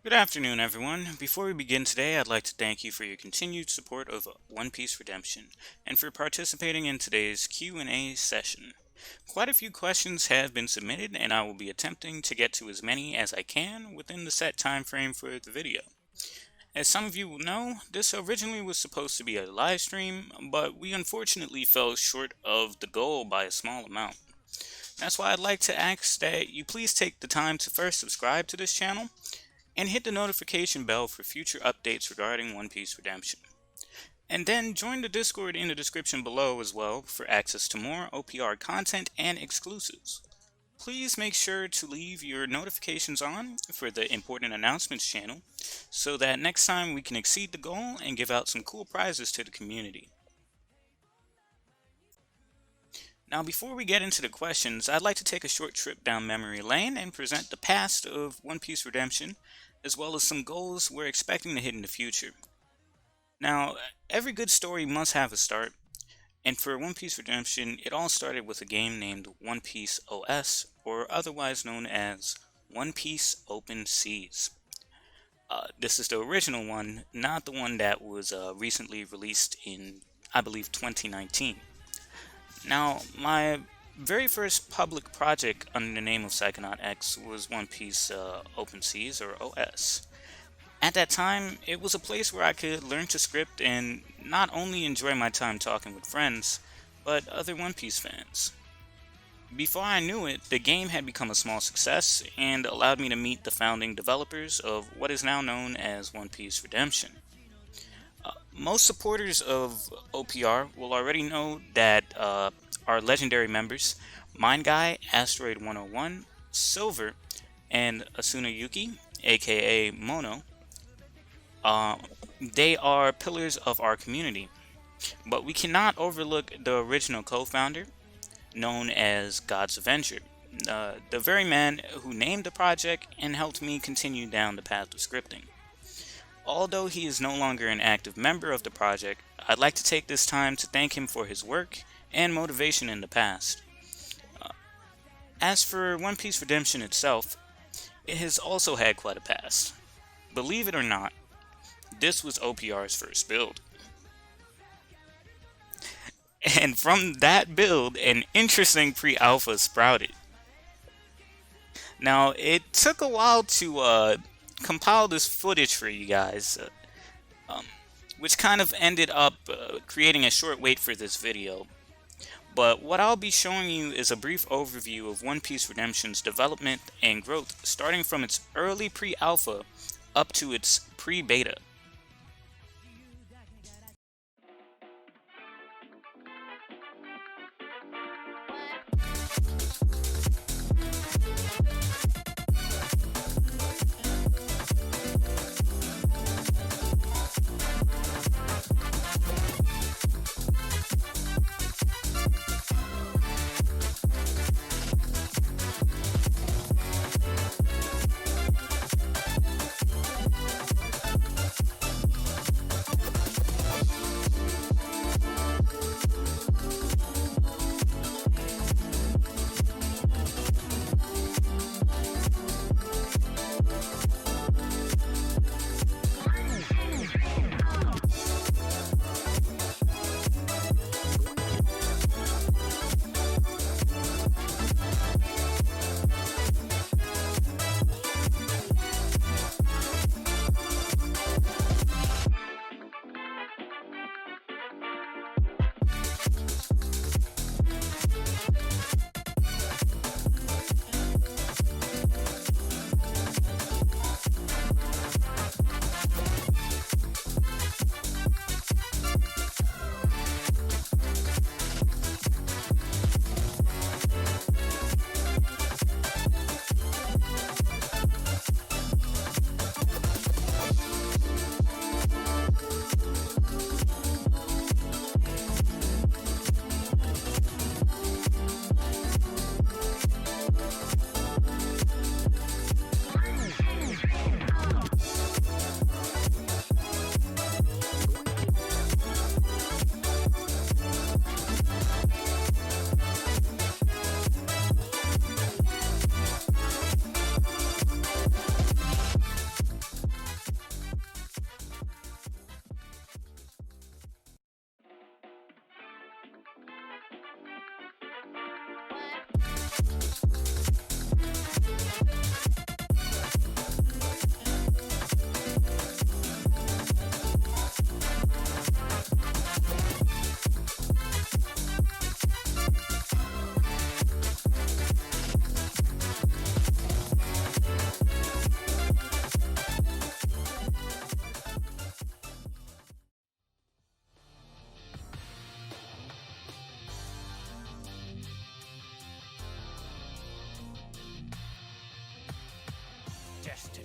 Good afternoon, everyone. Before we begin today, I'd like to thank you for your continued support of One Piece Redemption and for participating in today's Q&A session. Quite a few questions have been submitted, and I will be attempting to get to as many as I can within the set time frame for the video. As some of you will know, this originally was supposed to be a live stream, but we unfortunately fell short of the goal by a small amount. That's why I'd like to ask that you please take the time to first subscribe to this channel and hit the notification bell for future updates regarding One Piece Redemption. And then join the Discord in the description below as well for access to more OPR content and exclusives. Please make sure to leave your notifications on for the important announcements channel so that next time we can exceed the goal and give out some cool prizes to the community. Now, before we get into the questions, I'd like to take a short trip down memory lane and present the past of One Piece Redemption, as well as some goals we're expecting to hit in the future. Now, every good story must have a start, and for One Piece Redemption, it all started with a game named One Piece OS, or otherwise known as One Piece Open Seas. This is the original one, not the one that was recently released in, I believe, 2019. Now, my very first public project under the name of Psychonaut X was One Piece Open Seas, or OS. At that time, it was a place where I could learn to script and not only enjoy my time talking with friends, but other One Piece fans. Before I knew it, the game had become a small success and allowed me to meet the founding developers of what is now known as One Piece Redemption. Most supporters of OPR will already know that our legendary members, Mind Guy, Asteroid 101, Silver, and Asuna Yuki, aka Mono, they are pillars of our community. But we cannot overlook the original co-founder, known as God's Avenger, the very man who named the project and helped me continue down the path of scripting. Although he is no longer an active member of the project, I'd like to take this time to thank him for his work and motivation in the past. As for One Piece Redemption itself, it has also had quite a past. Believe it or not, this was OPR's first build. And from that build, an interesting pre-alpha sprouted. Now, it took a while to compile this footage for you guys, which kind of ended up creating a short wait for this video. But what I'll be showing you is a brief overview of One Piece Redemption's development and growth, starting from its early pre-alpha up to its pre-beta.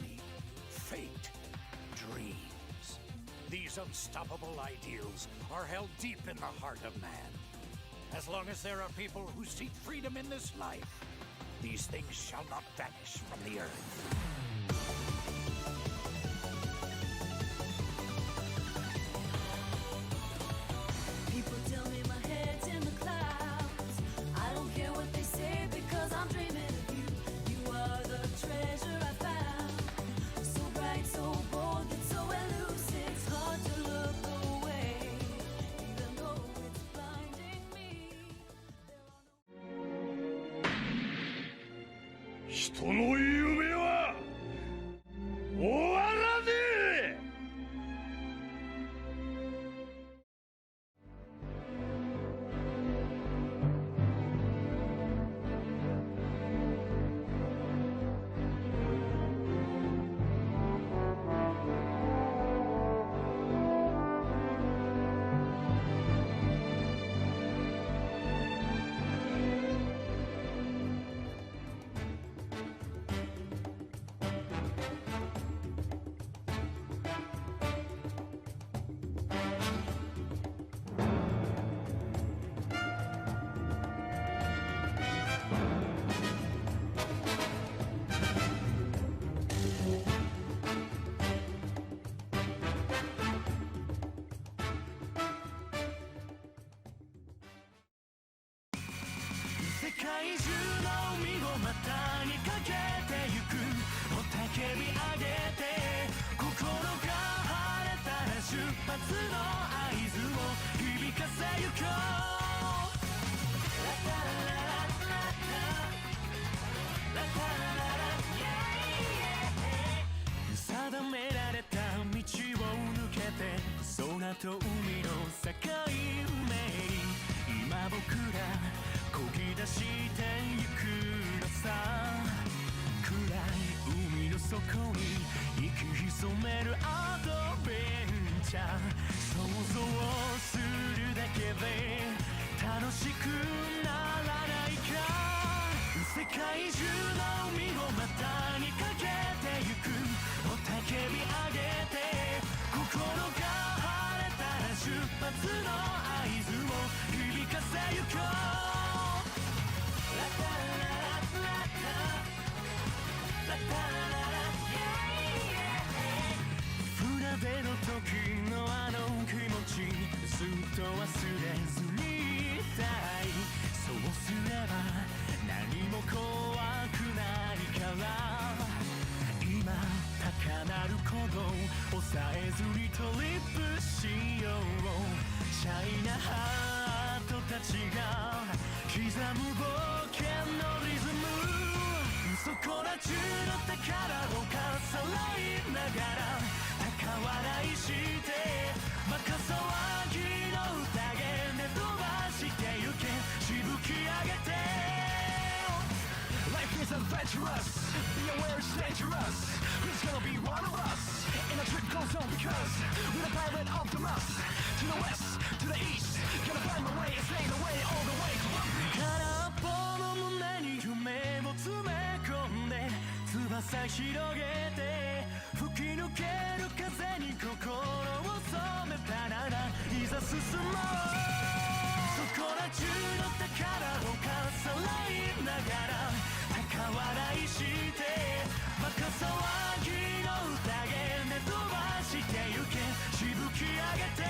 destiny, fate, dreams. These unstoppable ideals are held deep in the heart of man. As long as there are people who seek freedom in this life, these things shall not vanish from the earth. People tell me my head's in the clouds. I don't care what they say because I'm dreaming of you. You are the treasure I found. So bright, so bold, yet so elusive. It's hard to look away, even though it's blinding me. There are no 人の夢は終わらねえ。世界中の海を股にかけてゆく雄たけび上げて心が晴れたら出発の合図を響かせゆこうラタラララタラタラララ定められた道を抜けて空と海の境目に今僕ら漕ぎ出してゆくのさ暗い海の底に息潜めるアドベンチャー想像するだけで楽しくならないか世界中の海を股にかけてゆく雄たけび上げて心が晴れたら出発の合図を響かせゆこう船出の時のあの気持ちずっと忘れずにいたいそうすれば何も怖くないから今高鳴る鼓動抑えずにトリップしようシャイなハートたちが刻む冒険のリズムそこら中の宝をかさらいながら高笑いしてバカ騒ぎの宴で飛ばしてゆけしぶき上げて Life is adventurous, be aware it's dangerous. Who's gonna be one of us? In a trip goes on because we're the pirate of the must. To the west, to the east, gonna find my way and sail away all the way to Columbia. 空っぽの胸に夢を詰め込んで翼広げて吹き抜ける風に心を染めたならいざ進もうそこら中の宝をかさらいながら高笑いしてバカ騒ぎの宴で飛ばしてゆけしぶき上げて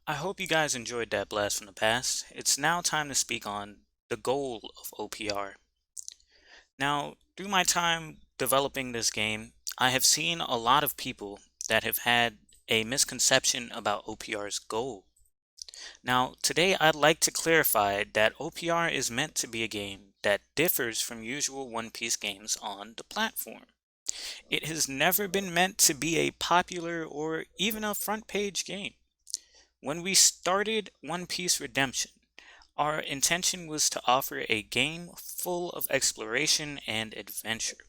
I hope you guys enjoyed that blast from the past. It's now time to speak on the goal of OPR. Now, through my time developing this game, I have seen a lot of people that have had a misconception about OPR's goal. Now, today I'd like to clarify that OPR is meant to be a game that differs from usual One Piece games on the platform. It has never been meant to be a popular or even a front page game. When we started One Piece Redemption, our intention was to offer a game full of exploration and adventure.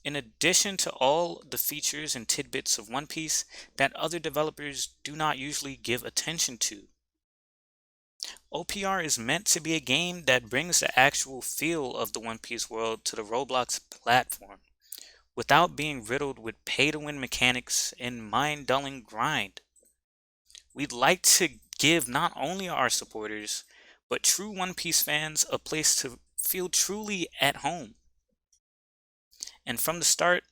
In addition to all the features and tidbits of One Piece that other developers do not usually give attention to, OPR is meant to be a game that brings the actual feel of the One Piece world to the Roblox platform without being riddled with pay to win mechanics and mind dulling grind. We'd like to give not only our supporters, but true One Piece fans a place to feel truly at home. And from the start,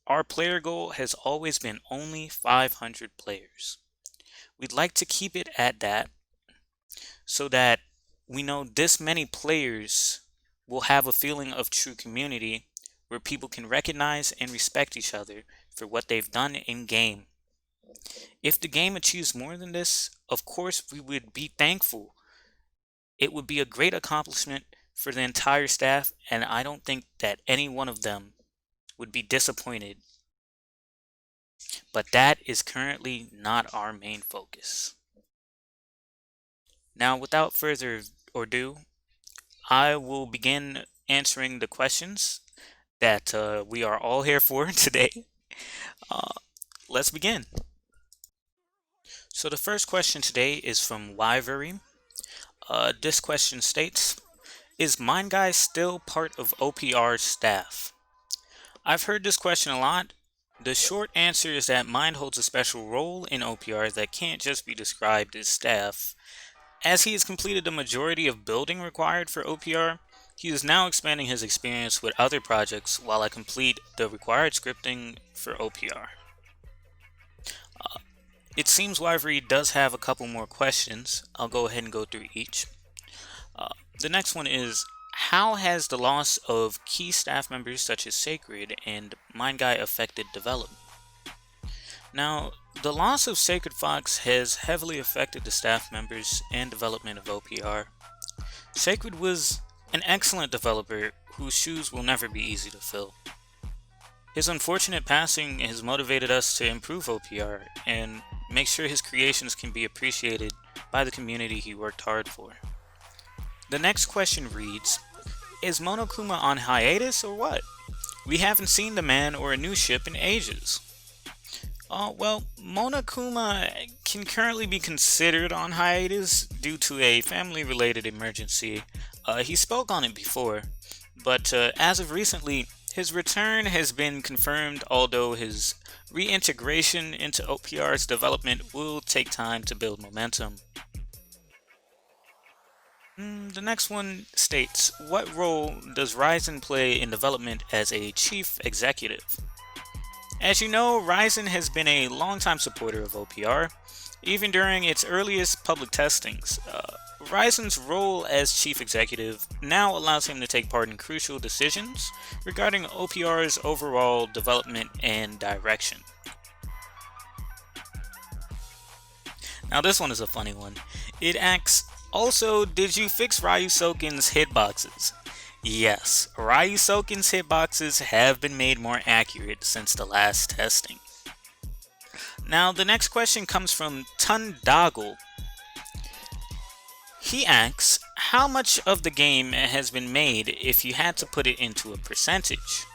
our player goal has always been only 500 players. We'd like to keep it at that so that we know this many players will have a feeling of true community where people can recognize and respect each other for what they've done in game. If the game achieves more than this, of course we would be thankful. It would be a great accomplishment for the entire staff, and I don't think that any one of them would be disappointed. But that is currently not our main focus. Now, without further ado, I will begin answering the questions that we are all here for today. Uh, let's begin. So the first question today is from Wyvery. This question states, is Mind Guy still part of OPR's staff? I've heard this question a lot. The short answer is that Mind holds a special role in OPR that can't just be described as staff. As he has completed the majority of building required for OPR, he is now expanding his experience with other projects while I complete the required scripting for OPR. It seems Wyvery does have a couple more questions. I'll go ahead and go through each. The next one is, how has the loss of key staff members such as Sacred and Mind Guy affected development? Now, the loss of Sacred Fox has heavily affected the staff members and development of OPR. Sacred was an excellent developer whose shoes will never be easy to fill. His unfortunate passing has motivated us to improve OPR and make sure his creations can be appreciated by the community he worked hard for. The next question reads, is Monokuma on hiatus or what? We haven't seen the man or a new ship in ages. Well, Monokuma can currently be considered on hiatus due to a family-related emergency. He spoke on it before, but as of recently, his return has been confirmed, although his reintegration into OPR's development will take time to build momentum. The next one states, what role does Ryzen play in development as a chief executive? As you know, Ryzen has been a longtime supporter of OPR, even during its earliest public testings. Ryzen's role as chief executive now allows him to take part in crucial decisions regarding OPR's overall development and direction. Now this one is a funny one. It asks, also, did you fix Ryusoken's hitboxes? Yes, Ryusoken's hitboxes have been made more accurate since the last testing. Now the next question comes from Tundoggle. He asks, how much of the game has been made if you had to put it into a percentage?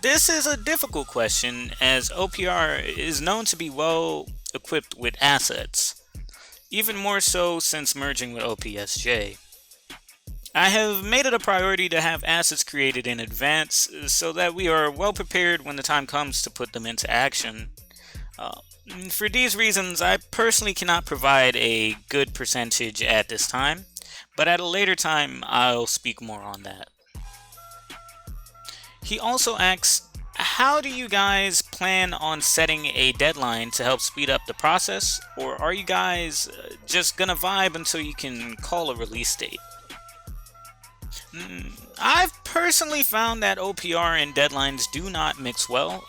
This is a difficult question as OPR is known to be well equipped with assets, even more so since merging with OPSJ. I have made it a priority to have assets created in advance so that we are well prepared when the time comes to put them into action. For these reasons, I personally cannot provide a good percentage at this time, but at a later time I'll speak more on that. He also asks, how do you guys plan on setting a deadline to help speed up the process, or are you guys just gonna vibe until you can call a release date? I've personally found that OPR and deadlines do not mix well.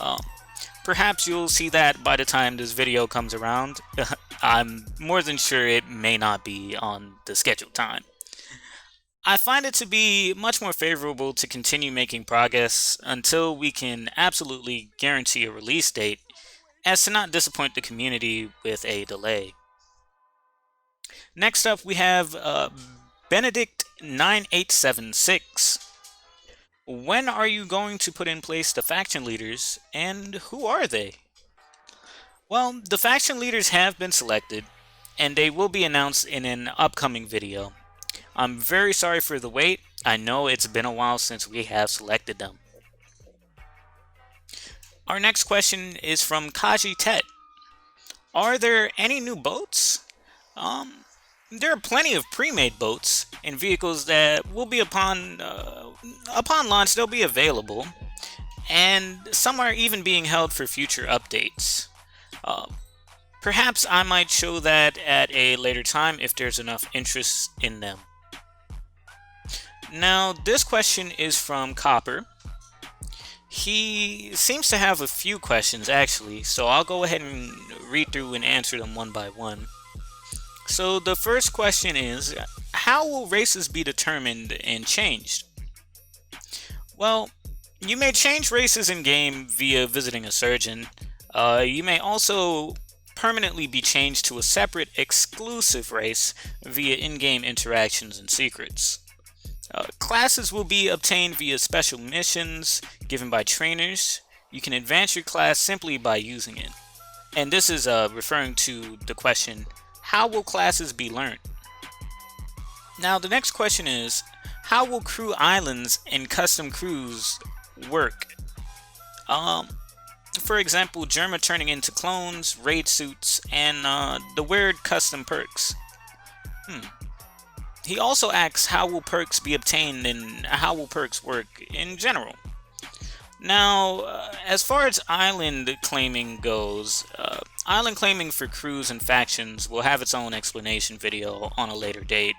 Perhaps you'll see that by the time this video comes around. I'm more than sure it may not be on the scheduled time. I find it to be much more favorable to continue making progress until we can absolutely guarantee a release date, as to not disappoint the community with a delay. Next up we have Benedict9876. When are you going to put in place the faction leaders, and who are they? Well, the faction leaders have been selected, and they will be announced in an upcoming video. I'm very sorry for the wait. I know it's been a while since we have selected them. Our next question is from Kaji Tet. Are there any new boats? There are plenty of pre-made boats and vehicles that will be upon launch. They'll be available, and some are even being held for future updates. Perhaps I might show that at a later time if there's enough interest in them. Now, this question is from Copper. He seems to have a few questions actually, so I'll go ahead and read through and answer them one by one. So, the first question is, how will races be determined and changed? Well, you may change races in game via visiting a surgeon. You may also permanently be changed to a separate exclusive race via in-game interactions and secrets. Classes will be obtained via special missions given by trainers. You can advance your class simply by using it. And this is referring to the question, how will classes be learned? Now, the next question is, how will crew islands and custom crews work? For example, Germa turning into clones, raid suits, and the weird custom perks. He also asks, how will perks be obtained and how will perks work in general? Now, as far as island claiming goes, island claiming for crews and factions will have its own explanation video on a later date.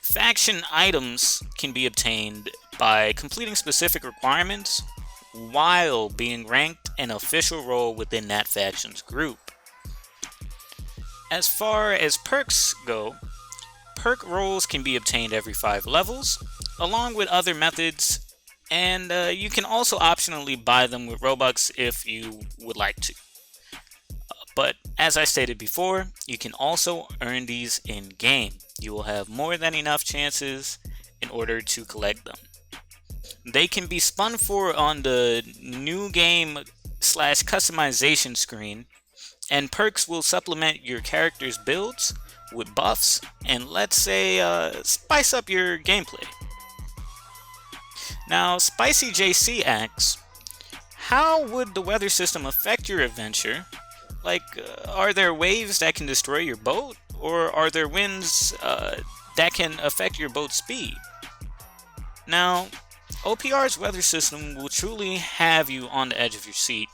Faction items can be obtained by completing specific requirements while being ranked an official role within that faction's group. As far as perks go, perk rolls can be obtained every 5 levels, along with other methods, and you can also optionally buy them with Robux if you would like to. But as I stated before, you can also earn these in-game. You will have more than enough chances in order to collect them. They can be spun for on the new game / customization screen, and perks will supplement your character's builds with buffs and, let's say, spice up your gameplay. Now, Spicy JC asks, how would the weather system affect your adventure? Like, are there waves that can destroy your boat? Or are there winds that can affect your boat's speed? Now, OPR's weather system will truly have you on the edge of your seat,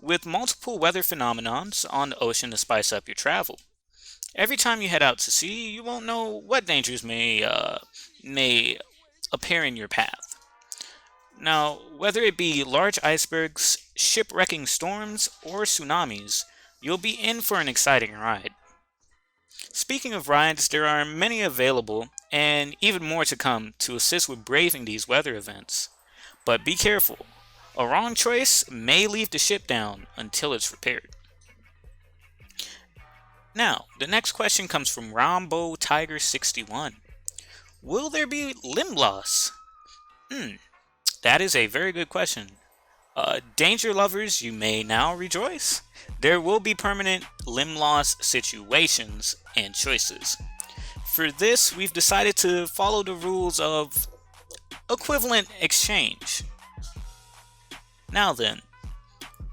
with multiple weather phenomenons on the ocean to spice up your travel. Every time you head out to sea, you won't know what dangers may appear in your path. Now, whether it be large icebergs, shipwrecking storms, or tsunamis, you'll be in for an exciting ride. Speaking of rides, there are many available, and even more to come to assist with braving these weather events. But be careful, a wrong choice may leave the ship down until it's repaired. Now, the next question comes from Rambo Tiger 61. Will there be limb loss? That is a very good question. Danger lovers, you may now rejoice. There will be permanent limb loss situations and choices. For this, we've decided to follow the rules of equivalent exchange. Now then,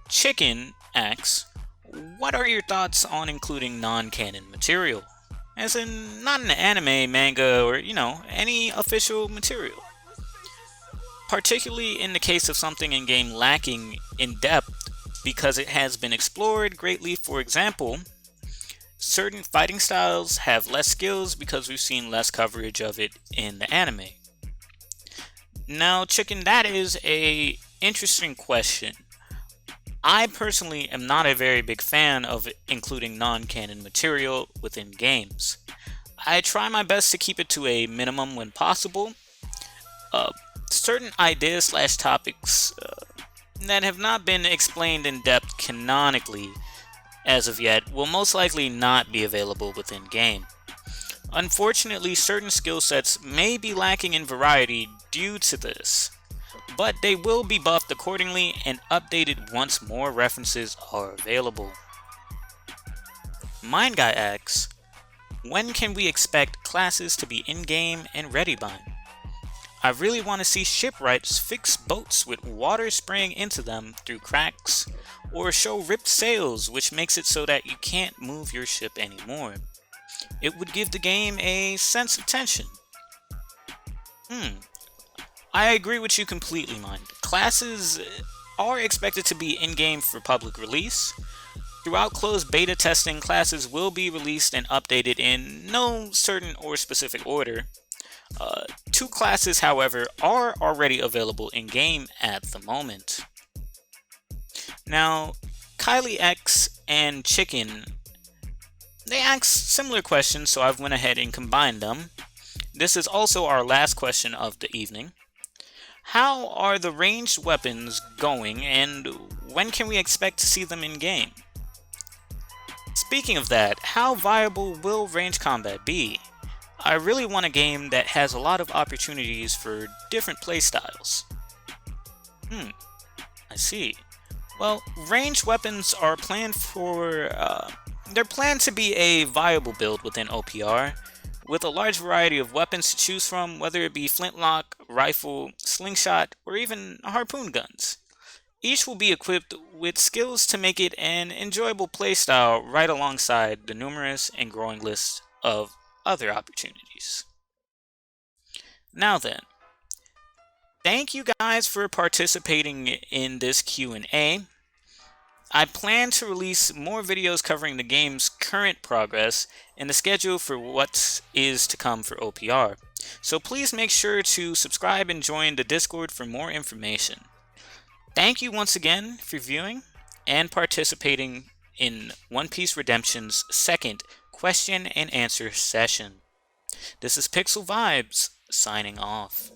Chicken asks, what are your thoughts on including non-canon material? As in, not an anime, manga, or, any official material. Particularly in the case of something in-game lacking in depth because it has been explored greatly. For example, certain fighting styles have less skills because we've seen less coverage of it in the anime. Now, Chicken, that is a interesting question. I personally am not a very big fan of including non-canon material within games. I try my best to keep it to a minimum when possible. Certain ideas / topics that have not been explained in depth canonically as of yet will most likely not be available within game. Unfortunately, certain skill sets may be lacking in variety due to this, but they will be buffed accordingly and updated once more references are available. Mind Guy asks, when can we expect classes to be in-game and ready-bind? I really want to see shipwrights fix boats with water spraying into them through cracks, or show ripped sails which makes it so that you can't move your ship anymore. It would give the game a sense of tension. I agree with you completely, Mind. Classes are expected to be in-game for public release. Throughout closed beta testing, classes will be released and updated in no certain or specific order. two classes, however, are already available in-game at the moment. Now, Kylie X and Chicken, they asked similar questions, so I've went ahead and combined them. This is also our last question of the evening. How are the ranged weapons going, and when can we expect to see them in-game? Speaking of that, how viable will range combat be? I really want a game that has a lot of opportunities for different playstyles. I see. Well, ranged weapons are planned they're planned to be a viable build within OPR, with a large variety of weapons to choose from, whether it be flintlock, rifle, slingshot, or even harpoon guns. Each will be equipped with skills to make it an enjoyable playstyle right alongside the numerous and growing list of other opportunities. Now then, thank you guys for participating in this Q&A. I plan to release more videos covering the game's current progress and the schedule for what is to come for OPR. So please make sure to subscribe and join the Discord for more information. Thank you once again for viewing and participating in One Piece Redemption's second question and answer session. This is Pixel Vibes signing off.